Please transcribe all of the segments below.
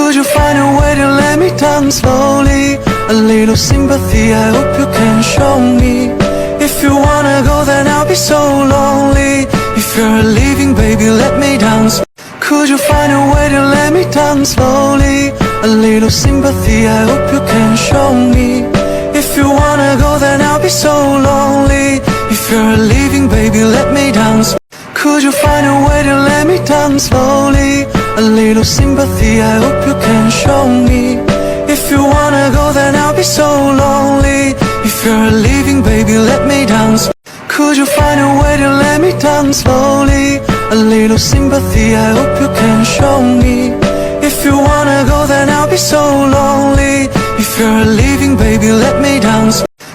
Could you find a way to let me down slowly? A little sympathy, I hope you can show me. If you wanna go, then I'll be so lonely. If you're leaving, baby, let me down. Could you find a way to let me down slowly? A little sympathy, I hope you can show me. If you wanna go, then I'll be so lonely. If you're leaving, baby, let me down. Could you find a way to let me down slowly? A little sympathy, I hope you can show me. If you wanna go, then I'll be so lonely. If you're leaving, baby, let me down. Could you find a way to let me down slowly? A little sympathy, I hope you can show me. If you wanna go, then I'll be so lonely. If you're leaving, baby, let me down.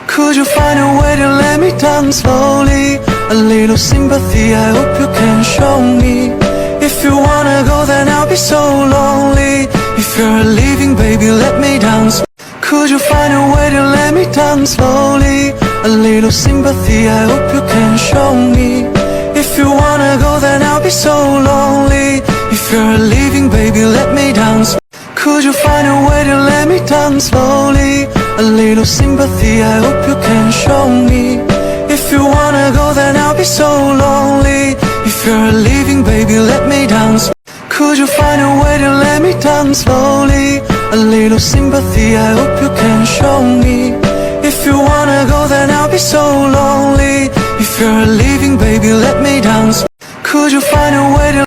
Could you find a way to let me down slowly? A little sympathy, I hope you can show me. If you wanna go, then I'll be so lonely. If you're leaving, baby, let me down. Could you find a way to let me down slowly? A little sympathy, I hope you can show me. If you wanna go, then I'll be so lonely. If you're leaving, baby, let me down. Could you find a way to let me down slowly? A little sympathy, I hope you can show me. If you wanna go, then I'll be so lonely. If you're leaving, baby, let me down. Could you find a way to let me down slowly? A little sympathy, I hope you can show me. If you wanna go, then I'll be so lonely. If you're leaving, baby, let me down. Could you find a way to